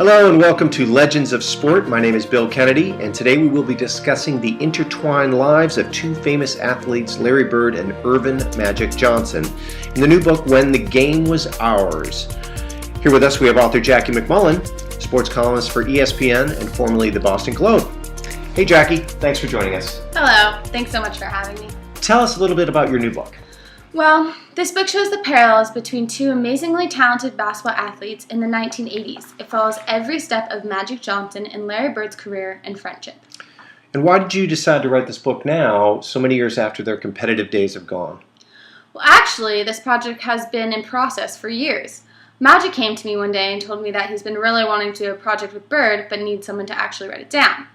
Hello and welcome to Legends of Sport. My name is Bill Kennedy, and today we will be discussing the intertwined lives of two famous athletes, Larry Bird and Earvin "Magic" Johnson, in the new book, When the Game Was Ours. Here with us we have author Jackie McMullen, sports columnist for ESPN and formerly the Boston Globe. Hey Jackie, thanks for joining us. Hello, thanks so much for having me. Tell us a little bit about your new book. Well, this book shows the parallels between two amazingly talented basketball athletes in the 1980s. It follows every step of Magic Johnson and Larry Bird's career and friendship. And why did you decide to write this book now, so many years after their competitive days have gone? Well, actually, this project has been in process for years. Magic came to me one day and told me that he's been really wanting to do a project with Bird, but needs someone to actually write it down.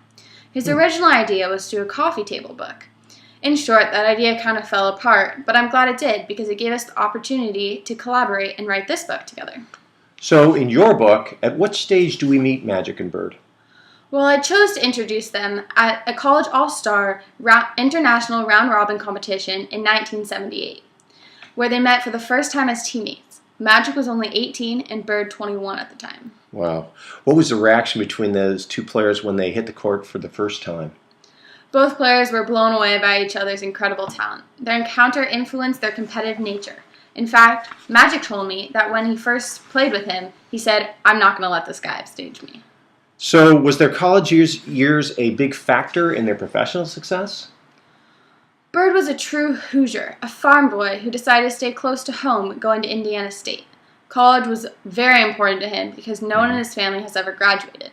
His original idea was to do a coffee table book. In short, that idea kind of fell apart, but I'm glad it did because it gave us the opportunity to collaborate and write this book together. So, in your book, at what stage do we meet Magic and Bird? Well, I chose to introduce them at a college all-star international round-robin competition in 1978, where they met for the first time as teammates. Magic was only 18 and Bird 21 at the time. Wow. What was the reaction between those two players when they hit the court for the first time? Both players were blown away by each other's incredible talent. Their encounter influenced their competitive nature. In fact, Magic told me that when he first played with him, he said, "I'm not going to let this guy upstage me." So, was their college years a big factor in their professional success? Bird was a true Hoosier, a farm boy who decided to stay close to home going to Indiana State. College was very important to him because no one in his family has ever graduated.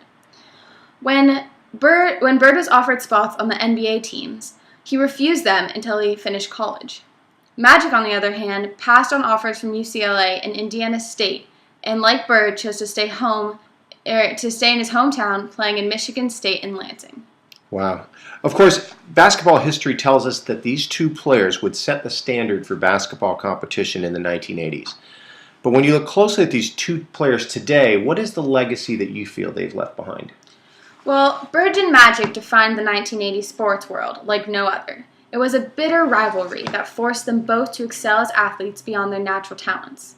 When Bird was offered spots on the NBA teams, he refused them until he finished college. Magic, on the other hand, passed on offers from UCLA and Indiana State, and like Bird, chose to stay in his hometown, playing in Michigan State and Lansing. Wow. Of course, basketball history tells us that these two players would set the standard for basketball competition in the 1980s. But when you look closely at these two players today, what is the legacy that you feel they've left behind? Well, Bird and Magic defined the 1980s sports world like no other. It was a bitter rivalry that forced them both to excel as athletes beyond their natural talents.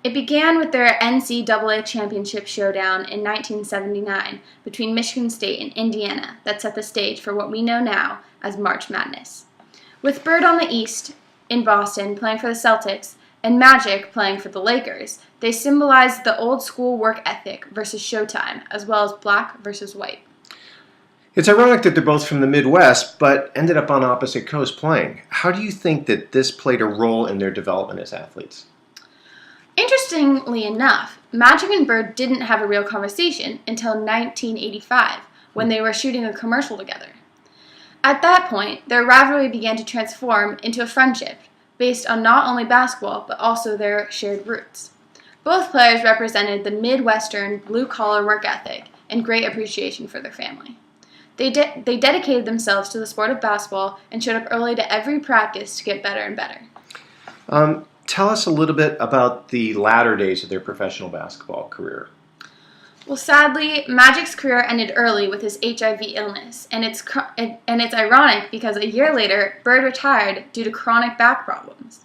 It began with their NCAA championship showdown in 1979 between Michigan State and Indiana that set the stage for what we know now as March Madness. With Bird on the East in Boston playing for the Celtics and Magic playing for the Lakers, they symbolized the old school work ethic versus showtime, as well as black versus white. It's ironic that they're both from the Midwest, but ended up on opposite coasts playing. How do you think that this played a role in their development as athletes? Interestingly enough, Magic and Bird didn't have a real conversation until 1985, when they were shooting a commercial together. At that point, their rivalry began to transform into a friendship, based on not only basketball, but also their shared roots. Both players represented the Midwestern blue-collar work ethic and great appreciation for their family. They dedicated themselves to the sport of basketball and showed up early to every practice to get better and better. Tell us a little bit about the latter days of their professional basketball career. Well, sadly, Magic's career ended early with his HIV illness, and it's ironic because a year later, Bird retired due to chronic back problems.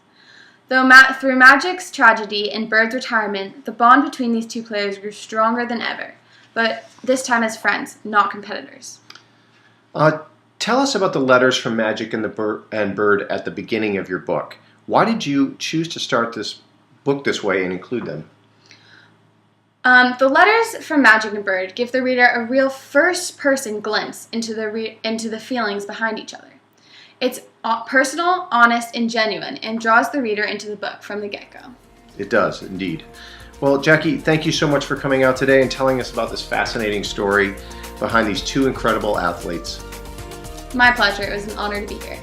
Though through Magic's tragedy and Bird's retirement, the bond between these two players grew stronger than ever, but this time as friends, not competitors. Tell us about the letters from Magic and Bird at the beginning of your book. Why did you choose to start this book this way and include them? The letters from Magic and Bird give the reader a real first-person glimpse into the feelings behind each other. It's personal, honest, and genuine, and draws the reader into the book from the get-go. It does, indeed. Well, Jackie, thank you so much for coming out today and telling us about this fascinating story behind these two incredible athletes. My pleasure. It was an honor to be here.